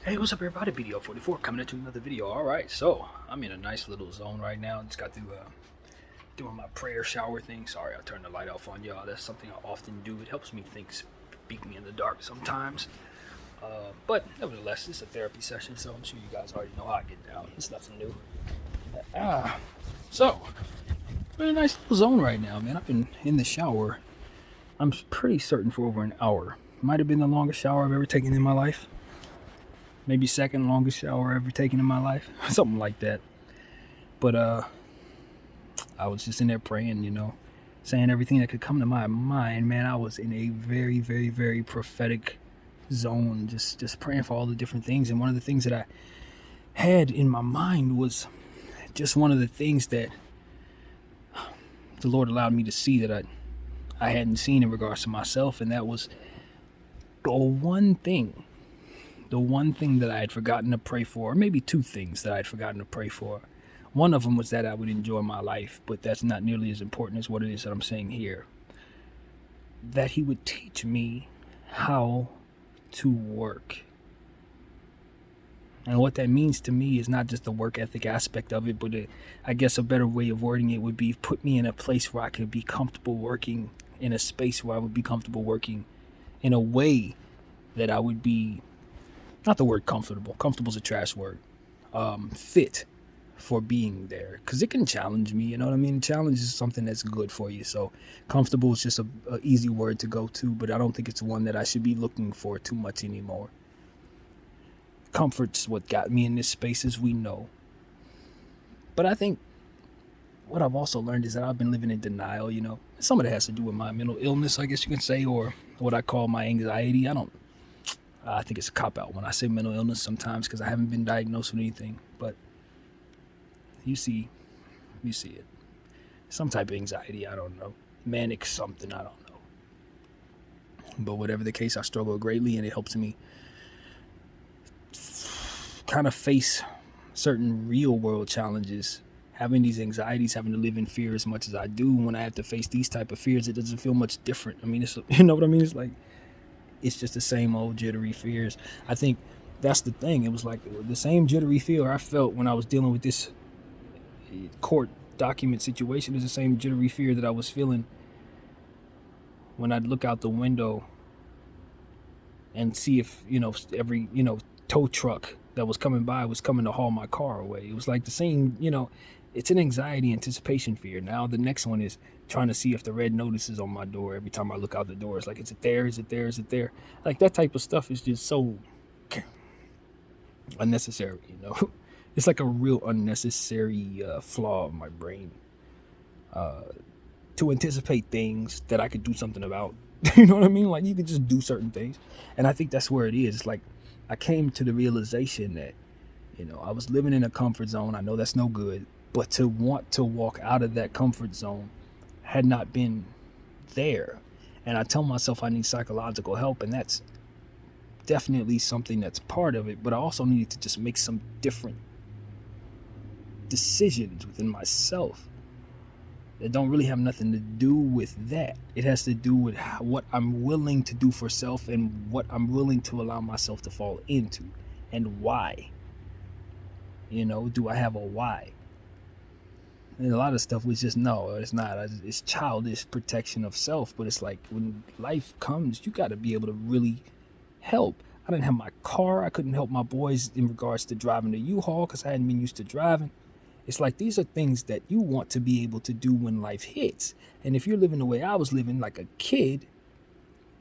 Hey, what's up everybody? BDF 44 coming into another video. Alright, so I'm in a nice little zone right now. Just got through doing my prayer shower thing. Sorry, I turned the light off on y'all. That's something I often do. It helps me think, speaking in the dark sometimes. But nevertheless, it's a therapy session, so I'm sure you guys already know how I get down. It's nothing new. So, we're in a nice little zone right now, man. I've been in the shower, I'm pretty certain, for over an hour. Might have been the longest shower I've ever taken in my life. Maybe second longest shower ever taken in my life, something like that. But I was just in there praying, saying everything that could come to my mind. Man, I was in a very, very, very prophetic zone, just praying for all the different things. And one of the things that I had in my mind was just one of the things that the Lord allowed me to see that I hadn't seen in regards to myself, and that was the one thing that I had forgotten to pray for, or maybe two things that I had forgotten to pray for. One of them was that I would enjoy my life, but that's not nearly as important as what it is that I'm saying here. That He would teach me how to work. And what that means to me is not just the work ethic aspect of it, but I guess a better way of wording it would be put me in a place where I could be comfortable working, in a space where I would be comfortable working in a way that I would be, not the word comfortable is a trash word, fit for being there, because it can challenge me, you know what I mean? Challenge is something that's good for you. So comfortable is just a easy word to go to, but I don't think it's one that I should be looking for too much anymore. Comfort's what got me in this space, as we know. But I think what I've also learned is that I've been living in denial. Some of it has to do with my mental illness, I guess you can say, or what I call my anxiety. I think it's a cop-out when I say mental illness sometimes, because I haven't been diagnosed with anything. But you see it. Some type of anxiety, I don't know. Manic something, I don't know. But whatever the case, I struggle greatly, and it helps me kind of face certain real-world challenges. Having these anxieties, having to live in fear as much as I do, when I have to face these type of fears, it doesn't feel much different. I mean, you know what I mean? It's like, it's just the same old jittery fears. I think that's the thing. It was like the same jittery fear I felt when I was dealing with this court document situation is the same jittery fear that I was feeling when I'd look out the window and see if, every, tow truck that was coming by was coming to haul my car away. It was like the same, it's an anxiety anticipation fear. Now the next one is trying to see if the red notice is on my door every time I look out the door. It's like, is it there? Is it there? Is it there? Like, that type of stuff is just so unnecessary, It's like a real unnecessary flaw of my brain to anticipate things that I could do something about. You know what I mean? Like, you could just do certain things. And I think that's where it is. It's like, I came to the realization that, I was living in a comfort zone. I know that's no good, but to want to walk out of that comfort zone had not been there. And I tell myself I need psychological help, and that's definitely something that's part of it, but I also needed to just make some different decisions within myself that don't really have nothing to do with that. It has to do with what I'm willing to do for self and what I'm willing to allow myself to fall into, and why. Do I have a why? And a lot of stuff was just, no, it's not. It's childish protection of self, but it's like, when life comes, you got to be able to really help. I didn't have my car. I couldn't help my boys in regards to driving the U-Haul because I hadn't been used to driving. It's like, these are things that you want to be able to do when life hits. And if you're living the way I was living, like a kid,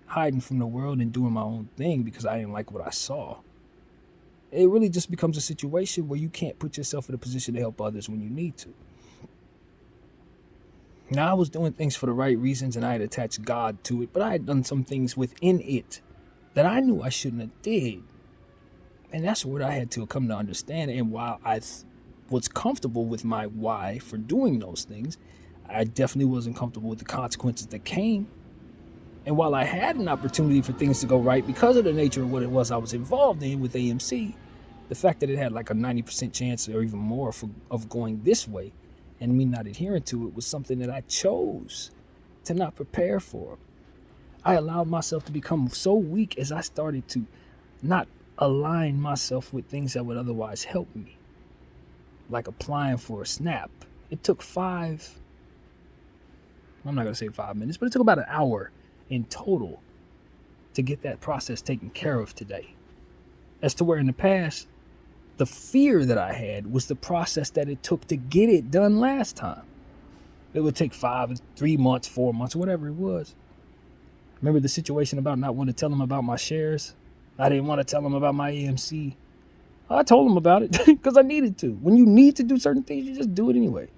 hiding from the world and doing my own thing because I didn't like what I saw, it really just becomes a situation where you can't put yourself in a position to help others when you need to. Now, I was doing things for the right reasons, and I had attached God to it, but I had done some things within it that I knew I shouldn't have did. And that's what I had to come to understand. And while I was comfortable with my why for doing those things, I definitely wasn't comfortable with the consequences that came. And while I had an opportunity for things to go right because of the nature of what it was I was involved in with AMC, the fact that it had like a 90% chance or even more of going this way, and me not adhering to it, was something that I chose to not prepare for. I allowed myself to become so weak as I started to not align myself with things that would otherwise help me, like applying for a SNAP. It took I'm not going to say 5 minutes, but it took about an hour in total to get that process taken care of today. As to where in the past, the fear that I had was the process that it took to get it done last time. It would take 3 months, 4 months, whatever it was. Remember the situation about not wanting to tell them about my shares? I didn't want to tell them about my AMC. I told them about it because I needed to. When you need to do certain things, you just do it anyway.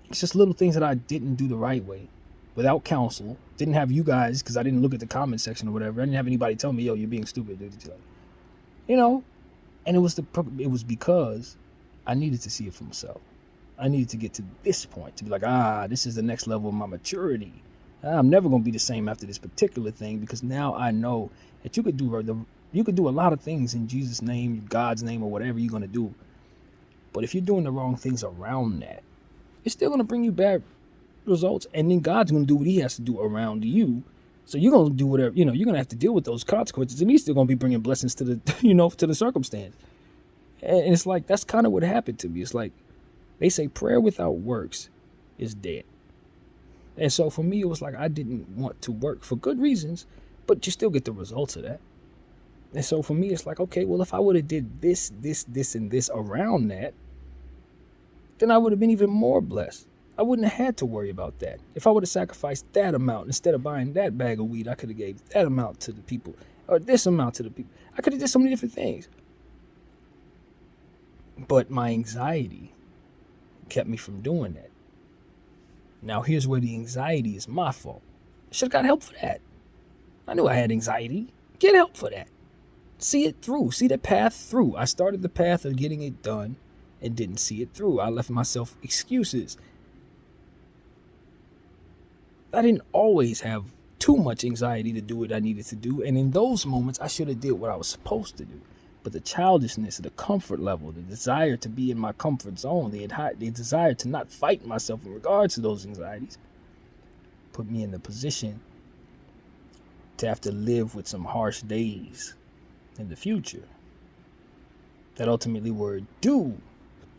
It's just little things that I didn't do the right way. Without counsel. Didn't have you guys, because I didn't look at the comment section or whatever. I didn't have anybody tell me, yo, you're being stupid. You know? And it was because I needed to see it for myself. I needed to get to this point to be like, this is the next level of my maturity. I'm never going to be the same after this particular thing, because now I know that you could do a lot of things in Jesus' name, God's name, or whatever you're going to do. But if you're doing the wrong things around that, it's still going to bring you bad results. And then God's going to do what he has to do around you. So you're going to do whatever, you're going to have to deal with those consequences. And he's still going to be bringing blessings to the, to the circumstance. And it's like, that's kind of what happened to me. It's like, they say prayer without works is dead. And so for me, it was like, I didn't want to work for good reasons, but you still get the results of that. And so for me, it's like, okay, well, if I would have did this, and this around that, then I would have been even more blessed. I wouldn't have had to worry about that. If I would have sacrificed that amount instead of buying that bag of weed, I could have gave that amount to the people or this amount to the people. I could have did so many different things. But my anxiety kept me from doing that. Now, here's where the anxiety is my fault. I should have got help for that. I knew I had anxiety. Get help for that. See it through. See the path through. I started the path of getting it done and didn't see it through. I left myself excuses. I didn't always have too much anxiety to do what I needed to do. And in those moments, I should have did what I was supposed to do. But the childishness, the comfort level, the desire to be in my comfort zone, the desire to not fight myself in regards to those anxieties, put me in the position to have to live with some harsh days in the future that ultimately were due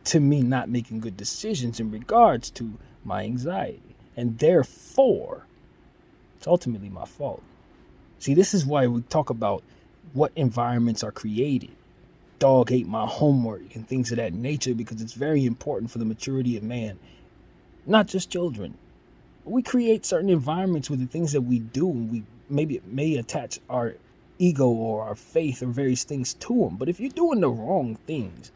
to me not making good decisions in regards to my anxiety. And therefore, it's ultimately my fault. See, this is why we talk about what environments are created. Dog ate my homework and things of that nature, because it's very important for the maturity of man, not just children. We create certain environments with the things that we do, and we maybe may attach our ego or our faith or various things to them. But if you're doing the wrong things,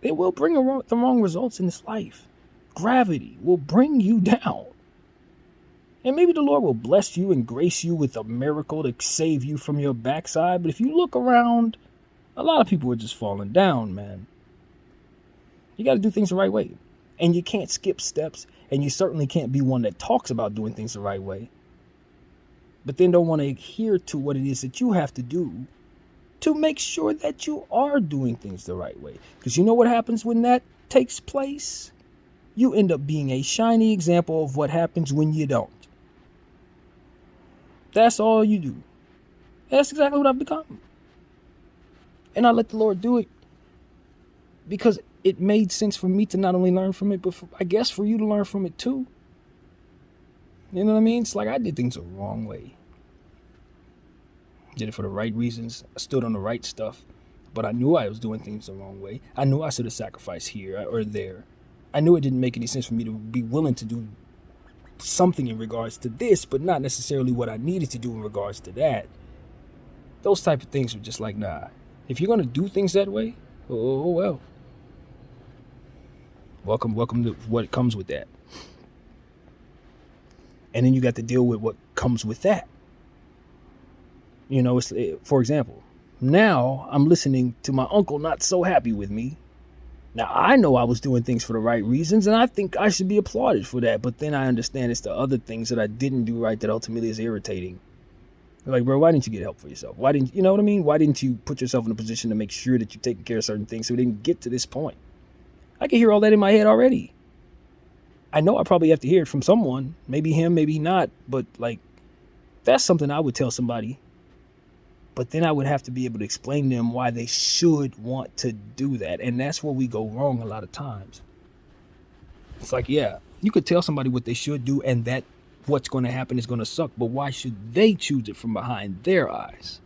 they will bring the wrong results in this life. Gravity will bring you down. And maybe the Lord will bless you and grace you with a miracle to save you from your backside. But if you look around, a lot of people are just falling down, man. You got to do things the right way. And you can't skip steps. And you certainly can't be one that talks about doing things the right way, but then don't want to adhere to what it is that you have to do to make sure that you are doing things the right way. Because you know what happens when that takes place? You end up being a shiny example of what happens when you don't. That's all you do. That's exactly what I've become. And I let the Lord do it because it made sense for me to not only learn from it, but I guess for you to learn from it too. You know what I mean? It's like I did things the wrong way. Did it for the right reasons. I stood on the right stuff, but I knew I was doing things the wrong way. I knew I should have sacrificed here or there. I knew it didn't make any sense for me to be willing to do something in regards to this, but not necessarily what I needed to do in regards to that. Those type of things were just like, nah. If you're going to do things that way, oh well. Welcome to what comes with that. And then you got to deal with what comes with that. You know, for example, now I'm listening to my uncle not so happy with me. Now, I know I was doing things for the right reasons, and I think I should be applauded for that. But then I understand it's the other things that I didn't do right that ultimately is irritating. Like, bro, why didn't you get help for yourself? Why didn't you know what I mean? Why didn't you put yourself in a position to make sure that you're taking care of certain things so we didn't get to this point? I can hear all that in my head already. I know I probably have to hear it from someone. Maybe him, maybe not. But, like, that's something I would tell somebody But then I would have to be able to explain to them why they should want to do that. And that's where we go wrong a lot of times. It's like, yeah, you could tell somebody what they should do and that what's going to happen is going to suck. But why should they choose it from behind their eyes?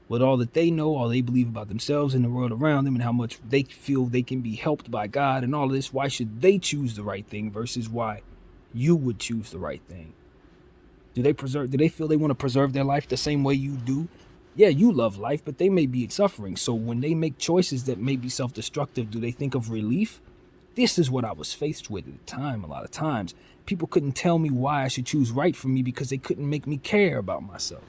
With all that they know, all they believe about themselves and the world around them, and how much they feel they can be helped by God and all of this, why should they choose the right thing versus why you would choose the right thing? Do they feel they want to preserve their life the same way you do? Yeah, you love life, but they may be suffering. So when they make choices that may be self-destructive, do they think of relief? This is what I was faced with at the time. A lot of times, people couldn't tell me why I should choose right for me because they couldn't make me care about myself.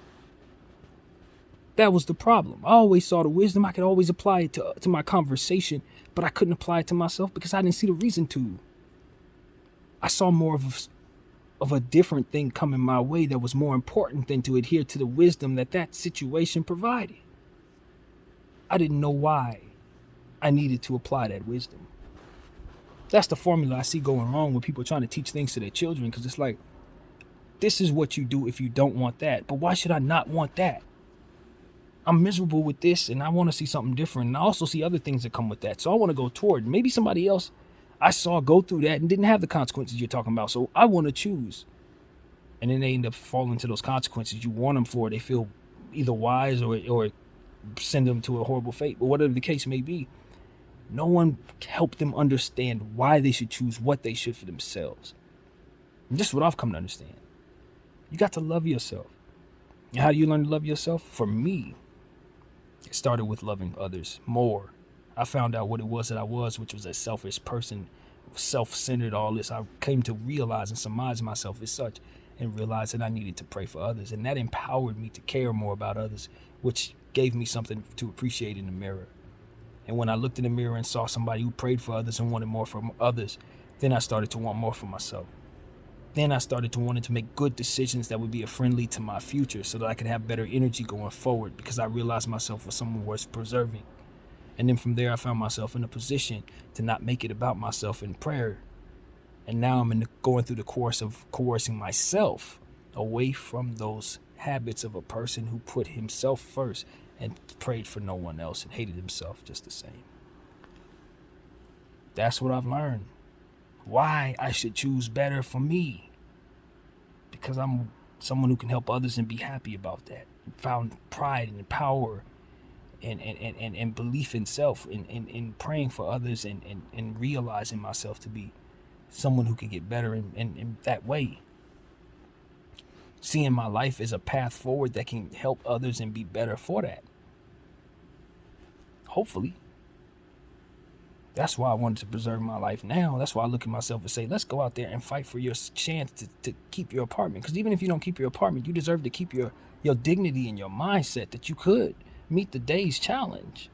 That was the problem. I always saw the wisdom. I could always apply it to my conversation, but I couldn't apply it to myself because I didn't see the reason to. I saw more of a different thing coming my way that was more important than to adhere to the wisdom that situation provided. I didn't know why I needed to apply that wisdom. That's the formula I see going wrong when people are trying to teach things to their children, because it's like, this is what you do if you don't want that. But why should I not want that? I'm miserable with this and I want to see something different. And I also see other things that come with that. So I want to go toward maybe somebody else I saw go through that and didn't have the consequences you're talking about. So I want to choose. And then they end up falling to those consequences you want them for. They feel either wise or send them to a horrible fate. But whatever the case may be, no one helped them understand why they should choose what they should for themselves. And this is what I've come to understand. You got to love yourself. And how do you learn to love yourself? For me, it started with loving others more. I found out what it was that I was, which was a selfish person, self-centered, all this. I came to realize and surmise myself as such and realize that I needed to pray for others. And that empowered me to care more about others, which gave me something to appreciate in the mirror. And when I looked in the mirror and saw somebody who prayed for others and wanted more from others, then I started to want more for myself. Then I started to want to make good decisions that would be friendly to my future so that I could have better energy going forward, because I realized myself was someone worth preserving. And then from there, I found myself in a position to not make it about myself in prayer. And now I'm going through the course of coercing myself away from those habits of a person who put himself first and prayed for no one else and hated himself just the same. That's what I've learned. Why I should choose better for me. Because I'm someone who can help others and be happy about that. Found pride and power and belief in self in praying for others and realizing myself to be someone who can get better in that way. Seeing my life as a path forward that can help others and be better for that. Hopefully. That's why I wanted to preserve my life now. That's why I look at myself and say, let's go out there and fight for your chance to keep your apartment. Because even if you don't keep your apartment, you deserve to keep your dignity and your mindset that you could meet the day's challenge.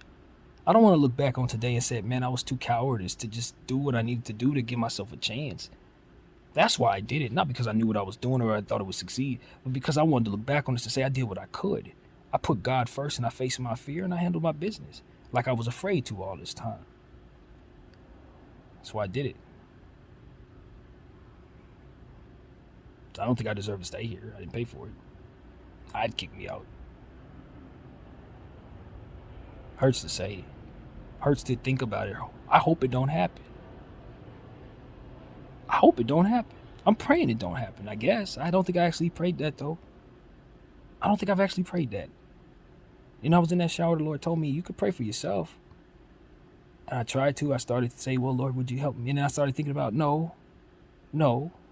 I don't want to look back on today and say, man, I was too cowardice to just do what I needed to do to give myself a chance. That's why I did it. Not because I knew what I was doing or I thought it would succeed, but because I wanted to look back on this to say I did what I could. I put God first and I faced my fear and I handled my business like I was afraid to all this time. That's why I did it. I don't think I deserve to stay here. I didn't pay for it. I'd kick me out. Hurts to say. Hurts to think about it. I hope it don't happen. I hope it don't happen. I'm praying it don't happen, I guess. I don't think I actually prayed that, though. I don't think I've actually prayed that. You know, I was in that shower, the Lord told me, you could pray for yourself. And I tried to. I started to say, well, Lord, would you help me? And then I started thinking about, no.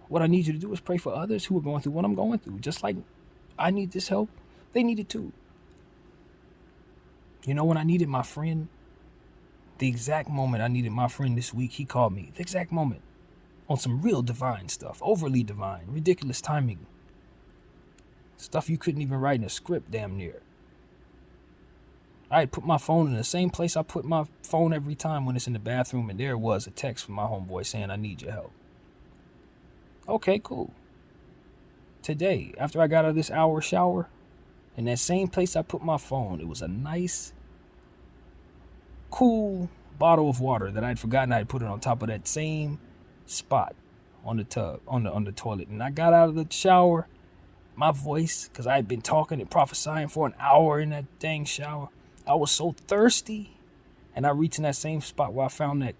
What I need you to do is pray for others who are going through what I'm going through. Just like I need this help, they need it too. You know, when I needed my friend, the exact moment I needed my friend this week, he called me. The exact moment. On some real divine stuff. Overly divine. Ridiculous timing. Stuff you couldn't even write in a script damn near. I had put my phone in the same place I put my phone every time when it's in the bathroom, and there was a text from my homeboy saying, I need your help. Okay, cool. Today, after I got out of this hour shower, in that same place I put my phone, it was a nice, cool bottle of water that I'd forgotten I had put it on top of that same spot on the tub, on the toilet. And I got out of the shower, my voice, because I had been talking and prophesying for an hour in that dang shower. I was so thirsty. And I reached in that same spot where I found that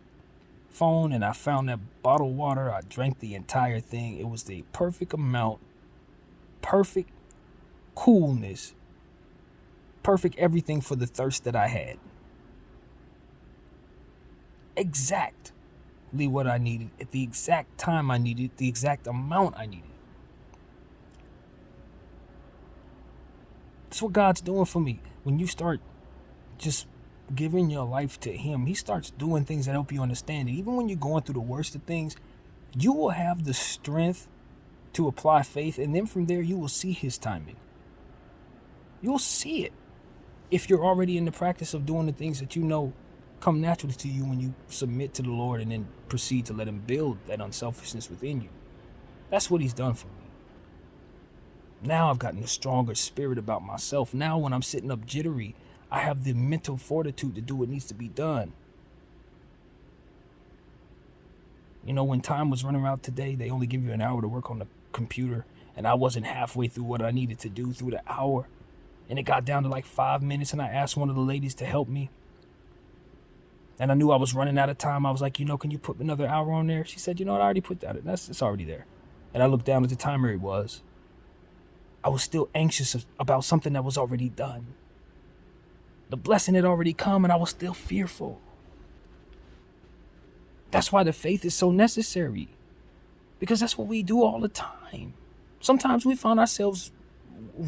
phone and I found that bottled water. I drank the entire thing. It was the perfect amount, perfect coolness, perfect everything for the thirst that I had. Exactly what I needed at the exact time I needed, the exact amount I needed. That's what God's doing for me. When you start just giving your life to Him, He starts doing things that help you understand it. Even when you're going through the worst of things, you will have the strength to apply faith, and then from there you will see His timing. You'll see it if you're already in the practice of doing the things that you know come naturally to you when you submit to the Lord and then proceed to let Him build that unselfishness within you. That's what He's done for me. Now I've gotten a stronger spirit about myself. Now when I'm sitting up jittery, I have the mental fortitude to do what needs to be done. You know, when time was running out today, they only give you an hour to work on the computer, and I wasn't halfway through what I needed to do through the hour, and it got down to like 5 minutes, and I asked one of the ladies to help me, and I knew I was running out of time. I was like, can you put another hour on there? She said, I already put that in. It's already there. And I looked down at the timer. It was. I was still anxious about something that was already done. The blessing had already come, and I was still fearful. That's why the faith is so necessary, because that's what we do all the time. Sometimes we find ourselves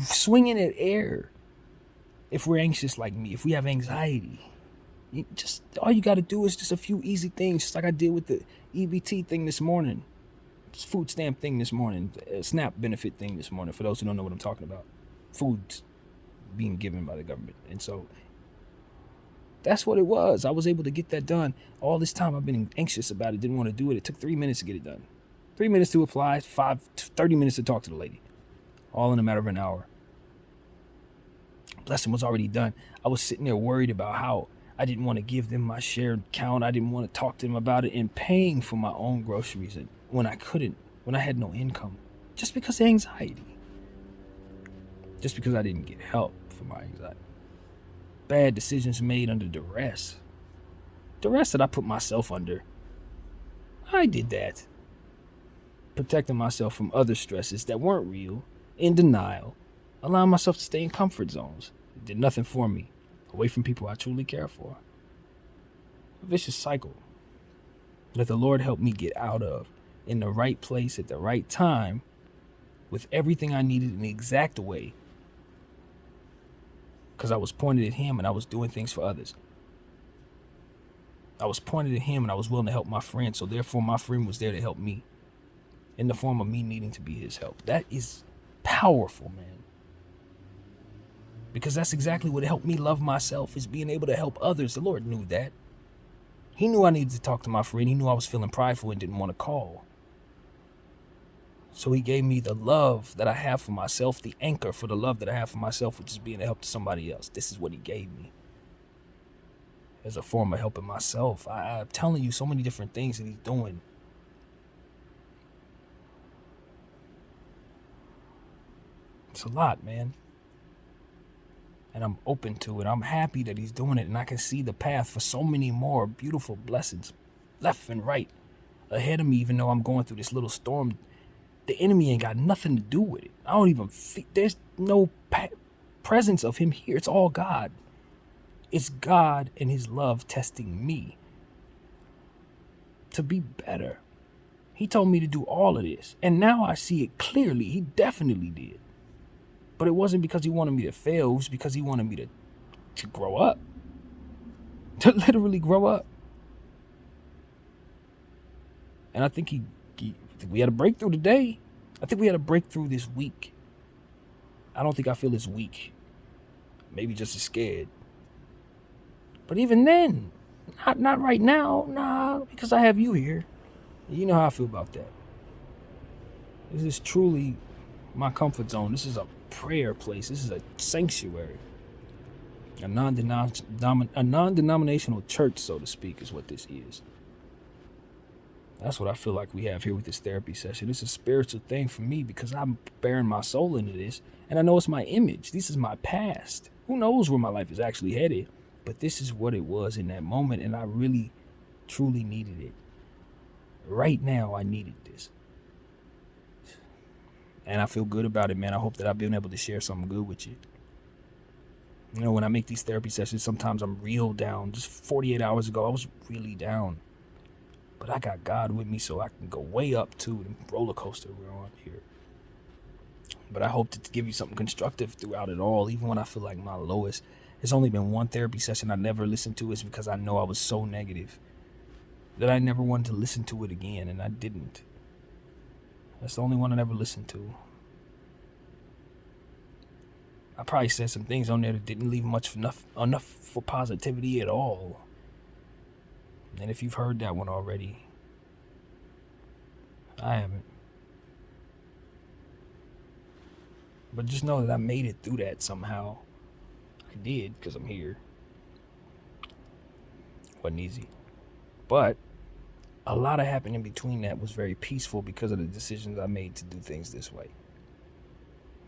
swinging at air if we're anxious like me, if we have anxiety. All you got to do is just a few easy things, just like I did with the EBT thing this morning, food stamp thing this morning, SNAP benefit thing this morning, for those who don't know what I'm talking about. Food being given by the government. And so that's what it was. I was able to get that done. All this time I've been anxious about it, didn't want to do it. It took 3 minutes to get it done. 3 minutes to apply, 30 minutes to talk to the lady. All in a matter of an hour. Blessing was already done. I was sitting there worried about how I didn't want to give them my shared count. I didn't want to talk to them about it, and paying for my own groceries and when I couldn't, when I had no income, just because of anxiety. Just because I didn't get help for my anxiety. Bad decisions made under duress. Duress that I put myself under. I did that. Protecting myself from other stresses that weren't real, in denial, allowing myself to stay in comfort zones. It did nothing for me, away from people I truly care for. A vicious cycle that the Lord helped me get out of, in the right place at the right time, with everything I needed in the exact way, because I was pointed at Him and I was doing things for others. I was pointed at Him and I was willing to help my friend, so therefore my friend was there to help me in the form of me needing to be his help. That is powerful, man. Because that's exactly what helped me love myself, is being able to help others. The Lord knew that. He knew I needed to talk to my friend. He knew I was feeling prideful and didn't want to call. So He gave me the love that I have for myself, the anchor for the love that I have for myself, which is being a help to somebody else. This is what He gave me as a form of helping myself. I'm telling you so many different things that He's doing. It's a lot, man. And I'm open to it. I'm happy that He's doing it, and I can see the path for so many more beautiful blessings left and right ahead of me, even though I'm going through this little storm. The enemy ain't got nothing to do with it. I don't even feel, there's no presence of Him here. It's all God. It's God and His love testing me to be better. He told me to do all of this, and now I see it clearly. He definitely did. But it wasn't because He wanted me to fail. It was because He wanted me to grow up. To literally grow up. And I think we had a breakthrough today. I think we had a breakthrough this week. I don't think I feel as weak. Maybe just as scared. But even then, not right now. Nah, because I have you here. You know how I feel about that. This is truly my comfort zone. This is a prayer place. This is a sanctuary. A non-denominational church, so to speak, is what this is. That's what I feel like we have here with this therapy session. It's a spiritual thing for me because I'm bearing my soul into this. And I know it's my image. This is my past. Who knows where my life is actually headed? But this is what it was in that moment. And I really, truly needed it. Right now, I needed this. And I feel good about it, man. I hope that I've been able to share something good with you. You know, when I make these therapy sessions, sometimes I'm real down. Just 48 hours ago, I was really down. But I got God with me so I can go way up to the roller coaster we're on here. But I hope to give you something constructive throughout it all, even when I feel like my lowest. There's only been one therapy session I never listened to. It's because I know I was so negative that I never wanted to listen to it again, and I didn't. That's the only one I never listened to. I probably said some things on there that didn't leave enough for positivity at all. And if you've heard that one already, I haven't. But just know that I made it through that somehow. I did, because I'm here. Wasn't easy. But a lot of happened in between that was very peaceful because of the decisions I made to do things this way.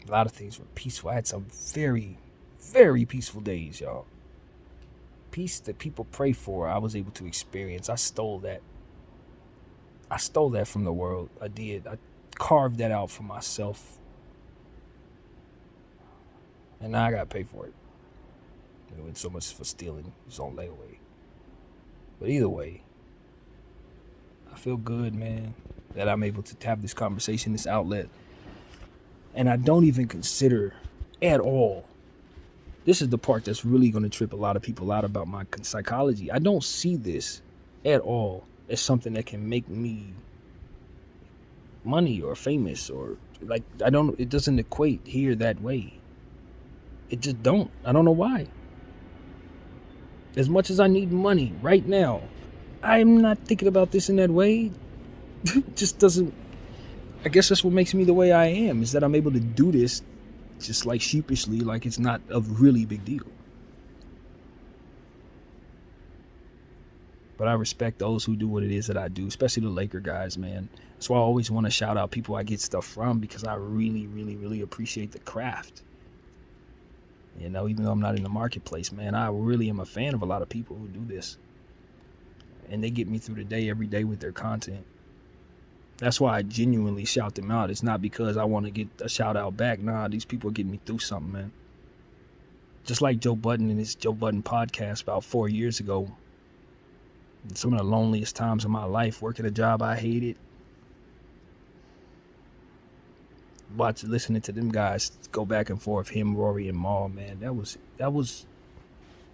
A lot of things were peaceful. I had some very, very peaceful days, y'all. Peace that people pray for, I was able to experience. I stole that. I stole that from the world. I did. I carved that out for myself. And now I got to pay for it. You know, it's so much for stealing. It's on layaway. But either way, I feel good, man, that I'm able to have this conversation, this outlet. And I don't even consider at all, this is the part that's really going to trip a lot of people out about my psychology. I don't see this at all as something that can make me money or famous or like, it doesn't equate here that way. It just don't. I don't know why. As much as I need money right now, I'm not thinking about this in that way. It just doesn't. I guess that's what makes me the way I am, is that I'm able to do this just like sheepishly, like it's not a really big deal. But I respect those who do what it is that I do, especially the Laker guys, man. That's why I always want to shout out people I get stuff from, because I really, really, really appreciate the craft. You know, even though I'm not in the marketplace, man, I really am a fan of a lot of people who do this. And they get me through the day every day with their content. That's why I genuinely shout them out. It's not because I want to get a shout out back. Nah, these people are getting me through something, man. Just like Joe Budden and his Joe Budden podcast about 4 years ago. Some of the loneliest times of my life, working a job I hated. Listening to them guys go back and forth, him, Rory, and Maul, man. Those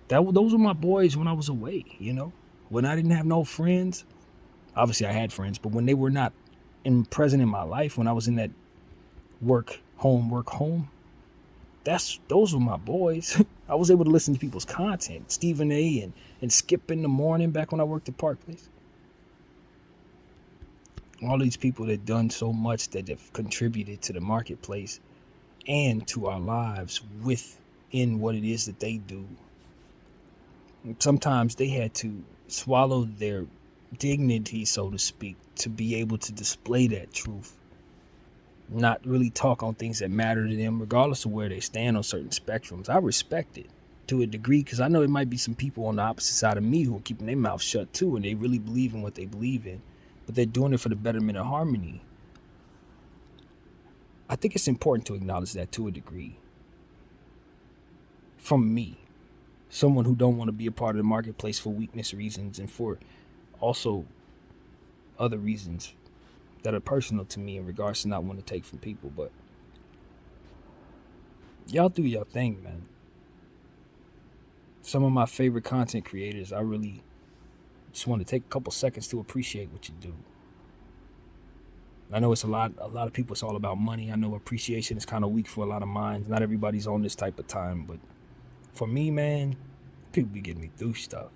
were my boys when I was away, you know? When I didn't have no friends. Obviously I had friends, but when they were not present in my life, when I was in that work home, those were my boys. I was able to listen to people's content, Stephen A. and Skip in the morning back when I worked at Park Place. All these people that done so much that have contributed to the marketplace and to our lives within what it is that they do. And sometimes they had to swallow their dignity, so to speak, to be able to display that truth. Not really talk on things that matter to them, regardless of where they stand on certain spectrums. I respect it to a degree, because I know it might be some people on the opposite side of me who are keeping their mouth shut too, and they really believe in what they believe in, but they're doing it for the betterment of harmony. I think it's important to acknowledge that to a degree. From me, someone who don't want to be a part of the marketplace for weakness reasons and for also other reasons that are personal to me in regards to not want to take from people. But y'all do your thing, man. Some of my favorite content creators, I really just want to take a couple seconds to appreciate what you do. I know it's a lot of people, it's all about money. I know appreciation is kind of weak for a lot of minds. Not everybody's on this type of time, but for me, man, people be getting me through stuff.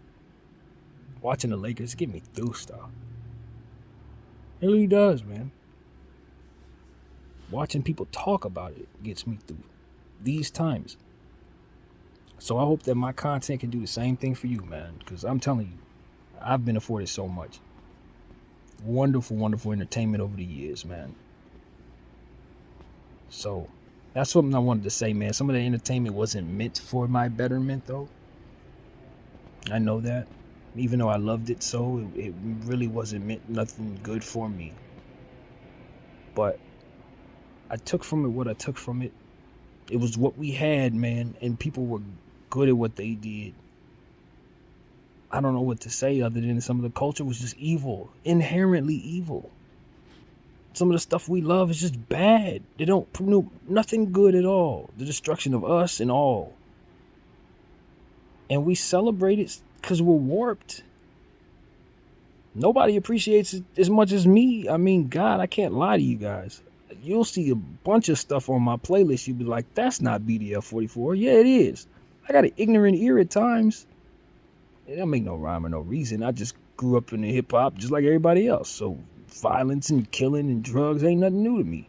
Watching the Lakers get me through stuff. It really does, man. Watching people talk about it gets me through these times. So I hope that my content can do the same thing for you, man, because I'm telling you, I've been afforded so much. Wonderful, wonderful entertainment over the years, man. So that's something I wanted to say, man. Some of the entertainment wasn't meant for my betterment, though. I know that. Even though I loved it so, it really wasn't meant nothing good for me. But I took from it what I took from it. It was what we had, man, and people were good at what they did. I don't know what to say other than some of the culture was just evil, inherently evil. Some of the stuff we love is just bad. They don't promote nothing good at all. The destruction of us and all. And we celebrate it because we're warped. Nobody appreciates it as much as me. I mean, God, I can't lie to you guys. You'll see a bunch of stuff on my playlist. You'll be like, that's not BDF 44. Yeah, it is. I got an ignorant ear at times. It don't make no rhyme or no reason. I just grew up in the hip hop just like everybody else. So violence and killing and drugs ain't nothing new to me.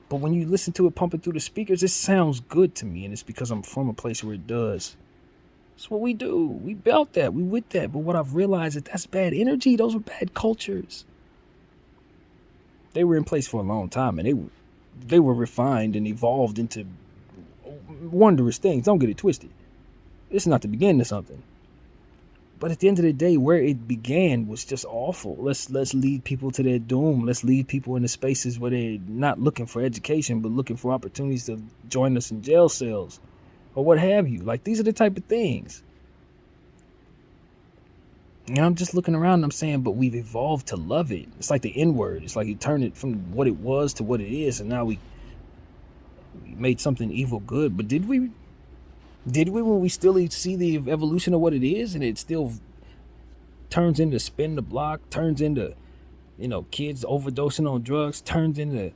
But when you listen to it pumping through the speakers, it sounds good to me. And it's because I'm from a place where it does. That's what we do. We belt that. We with that. But what I've realized is that's bad energy. Those were bad cultures. They were in place for a long time, and they were refined and evolved into wondrous things. Don't get it twisted. It's not the beginning of something. But at the end of the day, where it began was just awful. Let's lead people to their doom. Let's lead people into spaces where they're not looking for education, but looking for opportunities to join us in jail cells or what have you. Like, these are the type of things. And I'm just looking around and I'm saying, but we've evolved to love it. It's like the N-word. It's like you turn it from what it was to what it is, and now we made something evil good. But did we when we still see the evolution of what it is, and it still turns into spin the block, turns into, kids overdosing on drugs, turns into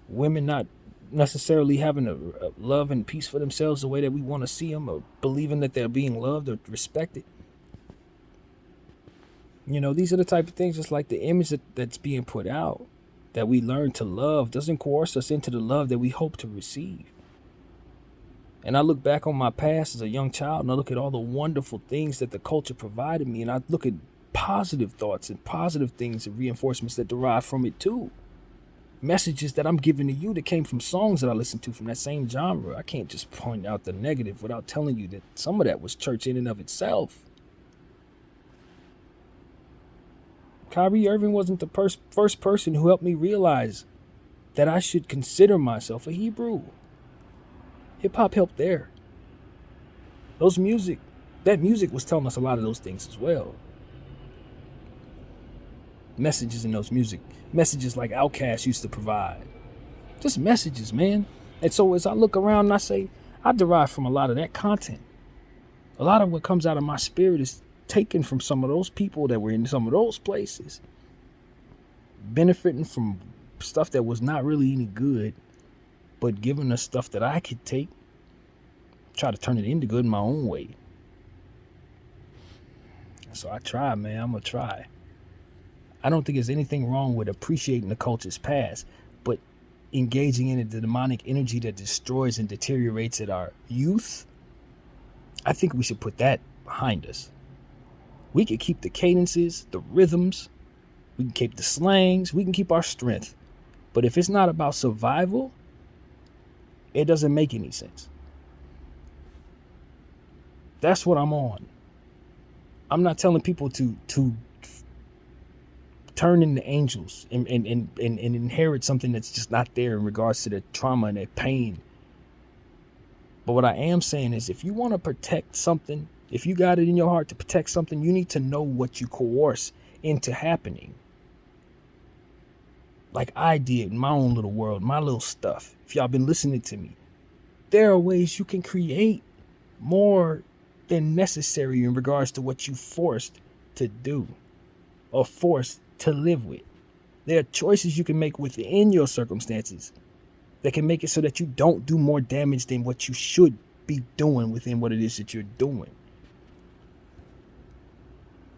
women not necessarily having a love and peace for themselves the way that we want to see them, or believing that they're being loved or respected. These are the type of things, just like the image that's being put out, that we learn to love, doesn't coerce us into the love that we hope to receive. And I look back on my past as a young child, and I look at all the wonderful things that the culture provided me, and I look at positive thoughts and positive things and reinforcements that derive from it too. Messages that I'm giving to you that came from songs that I listened to from that same genre. I can't just point out the negative without telling you that some of that was church in and of itself. Kyrie Irving wasn't the first person who helped me realize that I should consider myself a Hebrew. Hip-hop helped there. That music was telling us a lot of those things as well. Messages in those music. Messages like Outkast used to provide. Just messages, man. And so as I look around and I say, I derive from a lot of that content. A lot of what comes out of my spirit is taken from some of those people that were in some of those places, benefiting from stuff that was not really any good, but giving us stuff that I could take, try to turn it into good in my own way. So I try, man. I'm gonna try. I don't think there's anything wrong with appreciating the culture's past, but engaging in the demonic energy that destroys and deteriorates at our youth, I think we should put that behind us. We can keep the cadences, the rhythms, we can keep the slangs, we can keep our strength. But if it's not about survival, it doesn't make any sense. That's what I'm on. I'm not telling people to turn into angels and inherit something that's just not there in regards to their trauma and their pain. But what I am saying is, if you want to protect something, if you got it in your heart to protect something, you need to know what you coerce into happening. Like I did in my own little world, my little stuff. If y'all been listening to me, there are ways you can create more than necessary in regards to what you forced to do or forced to live with. There are choices you can make within your circumstances that can make it so that you don't do more damage than what you should be doing within what it is that you're doing.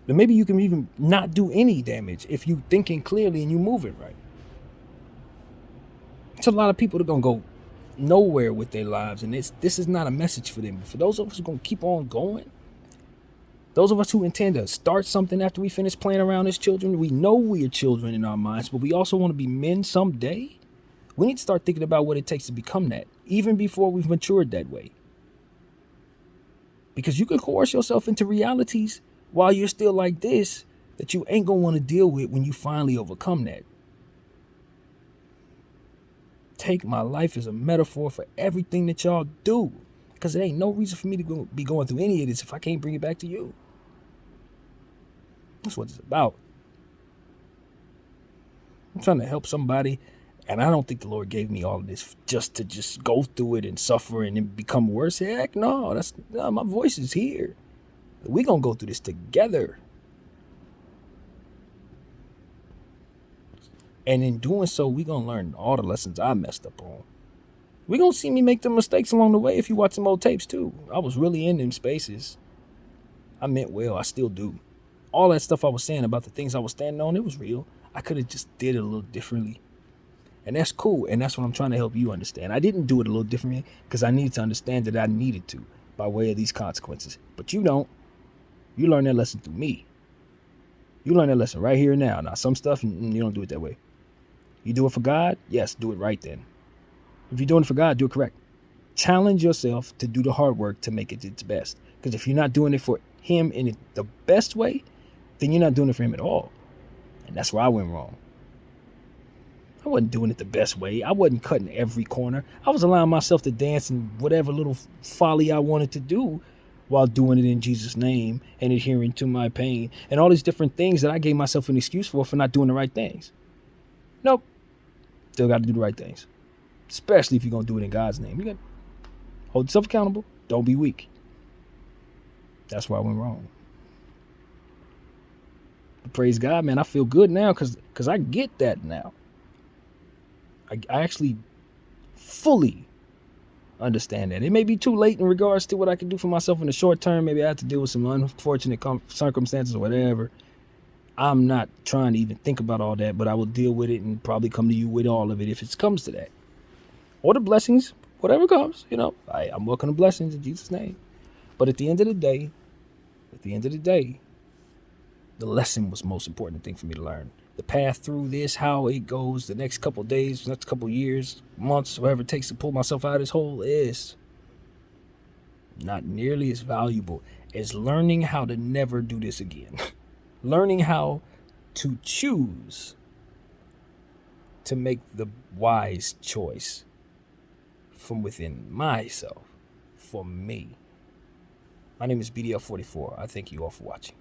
But maybe you can even not do any damage if you're thinking clearly and you move it right. It's a lot of people that are going to go nowhere with their lives, and this is not a message for them. But for those of us who are going to keep on going, Those of us who intend to start something after we finish playing around as children, we know we are children in our minds, but we also want to be men someday. We need to start thinking about what it takes to become that, even before we've matured that way. Because you can coerce yourself into realities while you're still like this that you ain't going to want to deal with when you finally overcome that. Take my life as a metaphor for everything that y'all do, because there ain't no reason for me to be going through any of this if I can't bring it back to you. That's what it's about. I'm trying to help somebody, and I don't think the Lord gave me all of this just to go through it and suffer and then become worse. Heck no, my voice is here. We're going to go through this together. And in doing so, we're going to learn all the lessons I messed up on. We're going to see me make the mistakes along the way if you watch some old tapes too. I was really in them spaces. I meant well, I still do. All that stuff I was saying about the things I was standing on, it was real. I could have just did it a little differently. And that's cool. And that's what I'm trying to help you understand. I didn't do it a little differently because I needed to understand that I needed to by way of these consequences. But you don't. You learn that lesson through me. You learn that lesson right here and now. Now, some stuff, you don't do it that way. You do it for God? Yes, do it right then. If you're doing it for God, do it correct. Challenge yourself to do the hard work to make it its best. Because if you're not doing it for Him in the best way, then you're not doing it for Him at all. And that's where I went wrong. I wasn't doing it the best way. I wasn't cutting every corner. I was allowing myself to dance in whatever little folly I wanted to do while doing it in Jesus' name and adhering to my pain and all these different things that I gave myself an excuse for not doing the right things. Nope. Still got to do the right things. Especially if you're going to do it in God's name. You got to hold yourself accountable. Don't be weak. That's where I went wrong. But praise God, man. I feel good now because I get that now. I actually fully understand that. It may be too late in regards to what I can do for myself in the short term. Maybe I have to deal with some unfortunate circumstances or whatever. I'm not trying to even think about all that, but I will deal with it and probably come to you with all of it if it comes to that. Or the blessings, whatever comes, I'm welcome to blessings in Jesus' name. But at the end of the day, the lesson was the most important thing for me to learn. The path through this, how it goes, the next couple of days, next couple of years, months, whatever it takes to pull myself out of this hole is not nearly as valuable as learning how to never do this again. Learning how to choose to make the wise choice from within myself, for me. My name is BDF 44. I thank you all for watching.